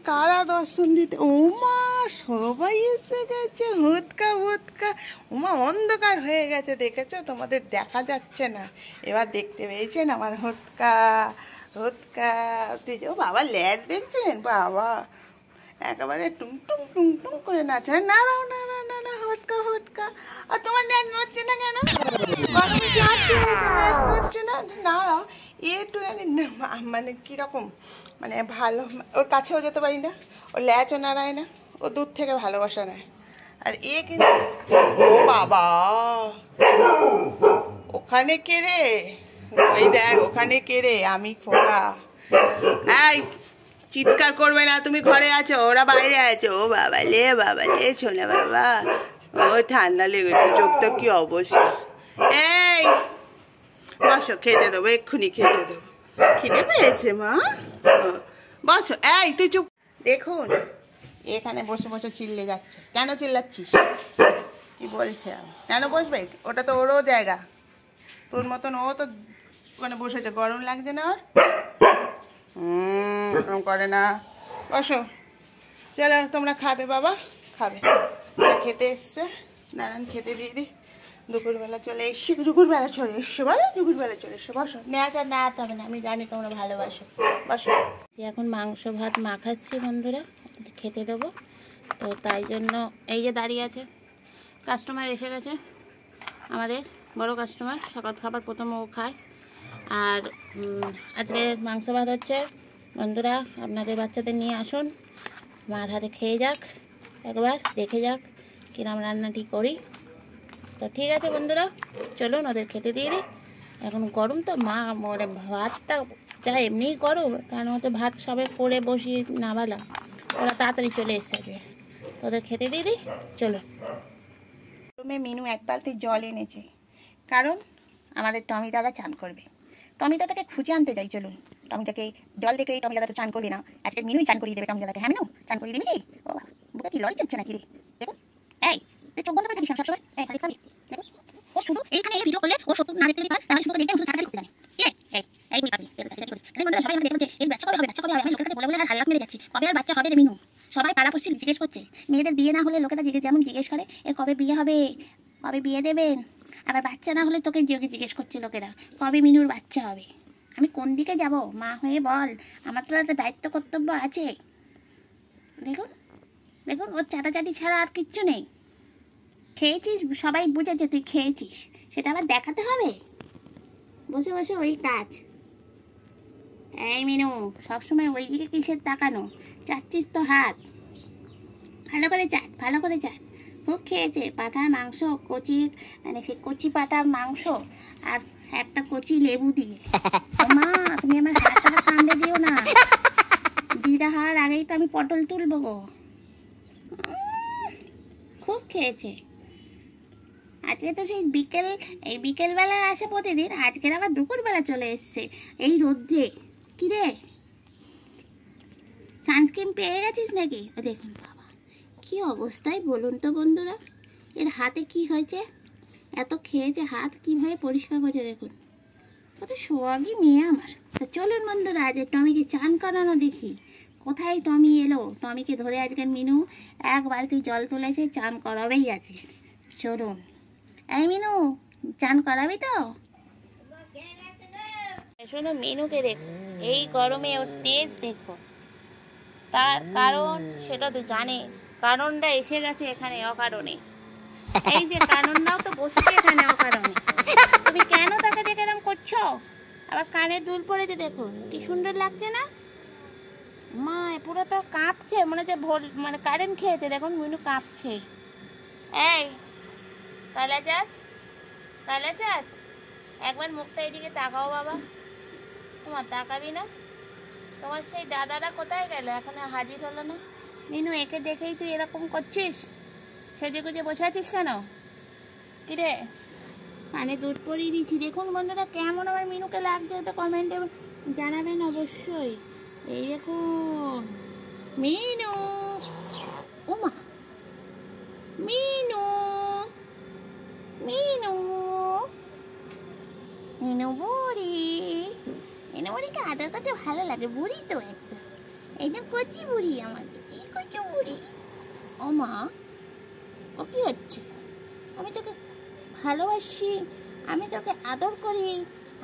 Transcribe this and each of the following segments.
কারা দর্শন দিতে? ওমা সবাই এসে গেছে, হুৎকা হুৎকা। ওমা অন্ধকার হয়ে গেছে, দেখেছো? তোমাদের দেখা যাচ্ছে না, এবার দেখতে পেয়েছেন আমার হুৎকা হুৎকা। ও বাবা ল্যাজ দেখছেন? বাবা একেবারে টুংটুং টুংটুং করে নাচে। নাড়াও নাড়া নাড়া হুৎকা হুৎকা। আর তোমার ল্যাজ নড়ছে না কেন? গরমে কি আটকে গেছে, ল্যাজ নড়ছে না? নাড়াও একটু। মানে কীরকম, মানে ভালো, ওর কাছেও যেতে পারি না, ও ল্যাচও নাড়ায় না, ও দূর থেকে ভালোবাসা নেয়। আর এ কিন্তু, ও বাবা ওখানে কে রে? ওই দেখ ওখানে কে রে? আমি খোকা। এই চিৎকার করবে না, তুমি ঘরে আছো, ওরা বাইরে আছে। ও বাবা লে ছোনা বাবা, ও ঠান্ডা লেগেছে, চোখটা কি অবস্থা। এই বসো, খেতে দেবো, এক্ষুনি খেতে দেবো। খিদে পেয়েছে মা? বসো। এই তুই চুপ। দেখুন এখানে বসে বসে চিল্লে যাচ্ছে। কেন চিল্লাচ্ছিস? কি বলছে? কেন বসবে? ওটা তো ওরও জায়গা, তোর মতন ও তো মানে বসেছে। গরম লাগছে না ওর? করে না। বসো, চলো তোমরা খাবে বাবা, খাবে। খেতে এসছে, নারায়ণ খেতে দিয়ে দিই। দুপুরবেলা চলে এসছি, দুপুরবেলা চলে এসছো বলো, দুপুরবেলা চলে এসছো। বসো, নেওয়া না হবে না, আমি জানি তোমরা ভালোবাসো। বসো। এখন মাংস ভাত মাখাচ্ছি বন্ধুরা, খেতে দেবো। তো তাই জন্য এই যে দাঁড়িয়ে আছে, কাস্টমার এসে গেছে, আমাদের বড় কাস্টমার। সকাল খাবার প্রথম ও খায়। আর আজকে মাংস ভাত হচ্ছে বন্ধুরা। আপনাদের বাচ্চাদের নিয়ে আসুন, মার হাতে খেয়ে যাক, একবার দেখে যাক কিরম রান্নাটি করি। তো ঠিক আছে বন্ধুরা, চলুন ওদের খেতে দিয়ে দিই। এখন গরম তো মা, মানে ভাতটা যা এমনিই গরম, কারণ হয়তো ভাত সবে করে বসিয়ে নামালাম, ওরা তাড়াতাড়ি চলে এসেছে। ওদের খেতে দিয়ে দিই, চলো। রুমে মিনু এক বালতি জল এনেছে, কারণ আমাদের টমি দাদা চান করবে। টমি দাদাকে খুঁজে আনতে যাই, চলুন। টমিটাকে জল দেখে টমি দাদাকে চান করবে না, আজকে মিনুই চান করিয়ে দেবে টমি দাদাকে। হ্যাঁ মিনু, চান করিয়ে দিবি কি? ও বুকে কি লড়ি চলছে নাকি রে? দেখুন, এই তুই চোখ বন্ধ করে থাকিস সবসময়, এই খালি খালি। দেখুন ও শুধু এইখানে এই ভিডিও করলে ও সত্যি না দেখতে পারে, তাহলে শুধু দেখবেন শুধু ছাড়াই করতে জানে। এই বুঝি পাবি, আমি বন্ধুরা সবাই আমাকে দেখুন যে এই বাচ্চা কবে হবে, বাচ্চা কবে হবে। আমি লোকের কাছে বলে বলে আর হাল্লাক মেরে যাচ্ছি, কবে আর বাচ্চা হবে রে মিনু। সবাই পাড়াপড়শি জিজ্ঞেস করছে, মেয়েদের বিয়ে না হলে লোকেরা যেমন জিজ্ঞেস করে এর কবে বিয়ে হবে, কবে বিয়ে দেবেন। আবার বাচ্চা না হলে তোকে জিজ্ঞেস করছে লোকেরা, কবে মিনুর বাচ্চা হবে। আমি কোন দিকে যাব মা হয়ে বল? আমার তো একটা দায়িত্ব কর্তব্য আছে। দেখুন দেখুন, ওর চাটাচাটি ছাড়া আর কিচ্ছু নেই। খেয়েছিস, সবাই বুঝেছে তুই খেয়েছিস, সেটা আবার দেখাতে হবে? বসে বসে ওই কাজ। এই মিনু, সবসময় ওই দিকে কিসের তাকানো? চাচ্ছিস তো হাত, ভালো করে চাট, ভালো করে চাট। খুব খেয়েছে পাঁঠার মাংস, কচি, মানে সে কচি পাঁঠার মাংস আর একটা কচি লেবু দিয়ে। মা তুমি আমার হাতটা কামড়ে দিও না, দিদা হওয়ার আগেই তো আমি পটল তুলবো গো। খুব খেয়েছে। আজকে তো সেই বিকেলবেলা আসে প্রতিদিন, আজকের আবার দুপুরবেলা চলে এসছে এই রোদ্রে। কি রে, সানস্ক্রিন পেয়ে গেছিস নাকি? দেখুন বাবা কি অবস্থায় বলুন তো বন্ধুরা, এর হাতে কি হয়েছে? এত খেয়েছে, হাত কিভাবে পরিষ্কার করছে দেখুন। কত সোয়াগী মেয়ে আমার। তো চলুন বন্ধুরা, আজ টমিকে চান করানো দেখি। কোথায় টমি এলো? টমিকে ধরে আজকে মিনু এক বালতি জল তুলেছে, চান করাবেই আছে। চলুন। এই মিনু, চান করাবি তো? শোনো মিনুকে দেখো, এই গরমে ওর তেজ দেখো। তার কারণ সেটা তো জানে, কারণটা এসে গেছে এখানে অকারণে। এই যে কারণটাও তো বসেছে এখানে অকারণে। তুমি কেন তাকে দেখে এরকম করছো? আবার কানে দুল পড়েছে দেখুন, কি সুন্দর লাগছে না? মা পুরো তো কাঁপছে, মনে হচ্ছে মানে কারেন্ট খেয়েছে। দেখুন মিনু কাঁপছে। এই কালাচাঁদ, কালাচাঁদ, একবার মুখটা এদিকে তাকাও বাবা। তোমার তাকাবি না? তোমার সেই দাদারা কোথায় গেল, এখনো হাজির হলো না? মিনু একে দেখেই তুই এরকম করছিস, সেজে গুজে বসে আছিস কেন? কিরে, কানে দুধ পরিয়ে দিচ্ছি। দেখুন বন্ধুরা কেমন আমার মিনুকে লাগছে, ওটা কমেন্টে জানাবেন অবশ্যই। এই দেখুন মিনু, ওমা মিনু, মিনু, মিনু বুড়ি, মিনু বুড়িকে আদর করতে ভালো লাগে, বুড়ি তো একদম। একদম কচি বুড়ি আমাদের, এই কচি বুড়ি। ও মা, ও কি হচ্ছে? আমি তোকে ভালোবাসি, আমি তোকে আদর করি,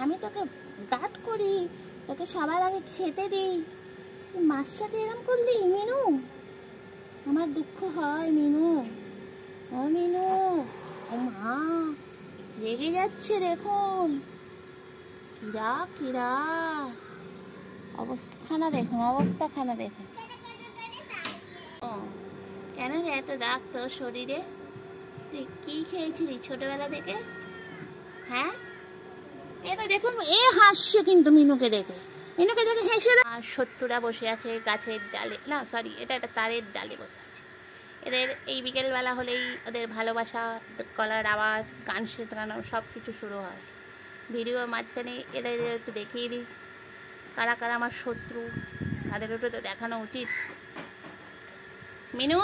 আমি তোকে দাঁত করি, তোকে সবার আগে খেতে দিই, তুই মার সাথে এরম করলি মিনু? আমার দুঃখ হয় মিনু। ও মিনু, ও মা রেগে যাচ্ছে দেখুন। কিরা কিরা অবস্থাখানা দেখুন, অবস্থাখানা দেখুন। ও কেন রে এত দাগ তোর শরীরে? তুই কি খেয়েছিলি ছোটবেলা থেকে? হ্যাঁ, এবার দেখুন এ হাসছে কিন্তু মিনুকে দেখে, মিনুকে দেখে হেসে। আর শত্রুরা বসে আছে গাছের ডালে, না সরি, এটা একটা তারের ডালে বসে আছে। এদের এই বিকেলবেলা হলেই ওদের ভালোবাসা, গলার আওয়াজ, গান শেখানো সব কিছু শুরু হয়। ভিডিও মাঝখানে এদের একটু দেখিয়ে দিই কারা কারা আমার শত্রু, তাদের একটু তো দেখানো উচিত। মিনু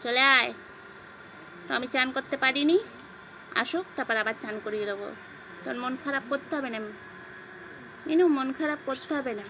চলে আয়, আমি চান করতে পারিনি, আসুক তারপর আবার চান করিয়ে দেবো। তোর মন খারাপ করতে হবে না মিনু, মন খারাপ করতে হবে না।